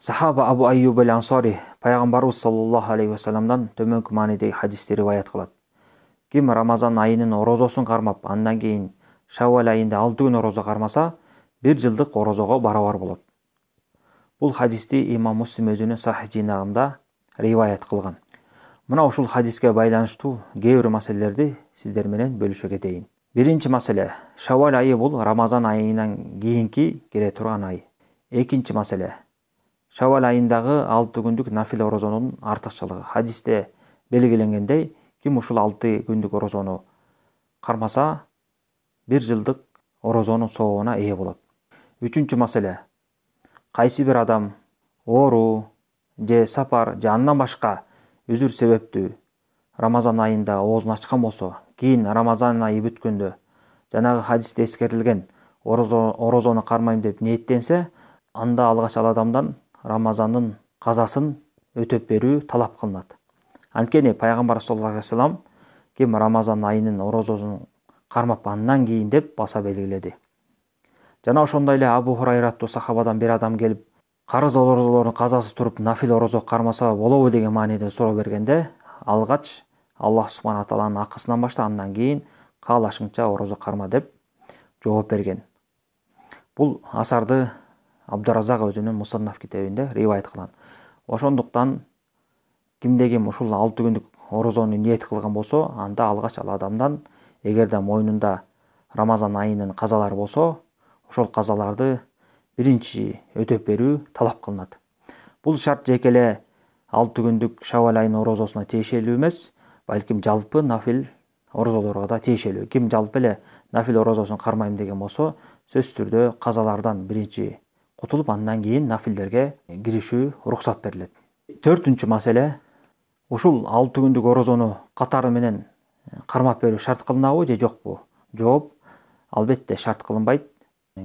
Сахаба Абу Айюб аль-Ансари пайгамбарыбыз саллаллаху алейхи вассаламдан төмөнкү маанидеги хадисти риваят кылат. Ким Рамазан айынын орозосун кармап, андан кийин Шаввал айында 6 күн орозо кармаса, 1 жылдык орозого барабар болот. Бул хадисти имам Муслим өзүнүн Сахих жыйнагында риваят кылган. Мына ушул хадиске байланыштуу кээ бир маселелерди сиздер менен бөлүшө кетейин. Биринчи маселе: Шаввал айы бул Рамазан айынан кийинки келе турган ай. Экинчи маселе: Шаввал айындагы 6 күндүк нафил орозонун артыкчылыгы. Хадисте белгиленгендей, ким ушул 6 күндүк орозону кармаса, 1 жылдык орозонун сообуна ээ болот. Үчүнчү маселе: кайсы бир адам оору же сапар же андан башка үзүр себептүү Рамазан айында оозун ачкан болсо, кийин Рамазан айы бүткөндө жанагы хадисте эскерилген орозону кармайм деп ниеттенсе, анда алгач ал адамдан Рамазандын казасын өтөп берүү талап кылынат. Анткени пайгамбар саллаллаху алейхи вассалам ким Рамазан айынын орозосун кармап андан кийин деп баса белгиледи. Жана ошондой эле Абу Хурайра аттуу сахабадан бир адам келип, карыз орозолордун казасы туруп нафил орозо кармаса болобу деген мааниде суроо бергенде, алгач Аллах субхана тааланын акысынан башта андан кийин каалашыңча орозо карма деп жооп берген. Бул асарды Абдуразак өзүнүн Мусаннаф китебинде риваят кылган. Ошондуктан кимде ким ушул 6 күндүк орозону ниет кылган болсо, анда алгач ал адамдан эгерде мойнунда Рамазан айынын казалары болсо, ошол казаларды биринчи өтөп берүү талап кылынат. Бул шарт жеке эле 6 күндүк Шаввал айынын орозосуна тиешелүү эмес, балким жалпы нафил орозолорго да тиешелүү. Ким жалпы эле нафил орозосун кармайм деген болсо, сөзсүз түрдө казалардан биринчи кутулуп, андан кийин нафилдерге киришүү уруксат берилет. Төртүнчү маселе: ушул 6 күндүк орозону катары менен кармап берүү шарт кылынабы же жокпу? Жооп: албетте шарт кылынбайт.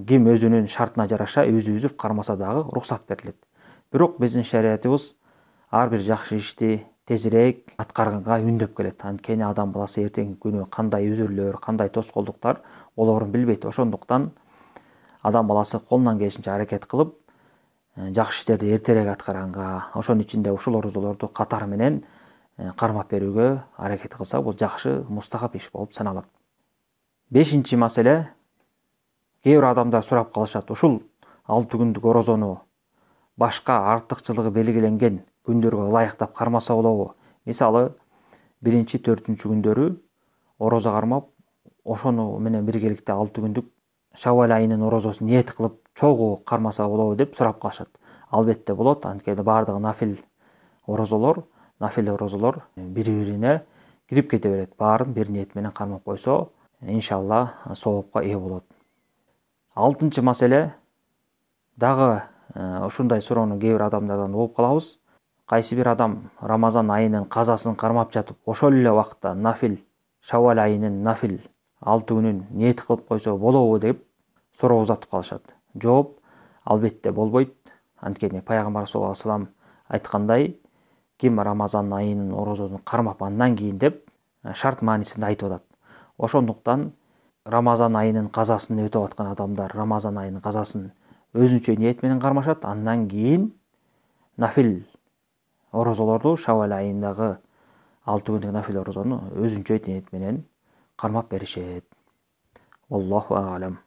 Ким өзүнүн шартына жараша үзүп кармаса дагы уруксат берилет. Бирок биздин шариятыбыз ар бир жакшы ишти тезирээк аткарганга үндөп келет. Анткени адам баласы эртеңки күнү кандай үзүрлөр, кандай тоскоолдуктар болоорун билбейт. Ошондуктан адам баласы колунан келишинче аракет кылып, жакшы иштерди эртерээк аткарганга, ошонун ичинде ушул орозолорду катары менен кармап берүүгө аракет кылса, бул жакшы мустахап иш болуп саналат. Бешинчи маселе: кээ бир адамдар сурап калышат, ушул 6 күндүк орозону башка артыкчылыгы белгиленген күндөргө ылайыктап кармаса болобу? Мисалы, 1-4 күндөрү орозо кармап, ошону менен биргеликте 6 күндүк Шаввал айынын орозосун ниет кылып чогуу кармаса болобу деп сурап калышат. Албетте болот, анткени бардыгы нафил орозолор бири-бирине кирип кете берет. Баарын бир ниет менен кармап койсо, иншалла соопко ээ болот. 6-чы маселе: дагы ушундай суроону кээ бир адамдардан угуп калабыз. Кайсы бир адам Рамазан айынын казасын кармап жатып, ошол эле убакытта нафил Шаввал айынын нафил 6 күнүн ниет кылып койсо болобу деп суроо узатып калышат. Жооп: албетте болбойт. Анткени пайгамбар саллаллаху алейхи вассалам айткандай, ким Рамазан айынын орозосун кармап андан кийин деп шарт маанисинде айтып атат. Ошондуктан Рамазан айынын казасын өтөп аткан адамдар Рамазан айынын казасын өзүнчө ниет менен кармашат, андан кийин нафил орозолорду, Шаввал айындагы 6 күндүк нафил орозону өзүнчө ниет менен кармап беришет. Аллаху а'лам.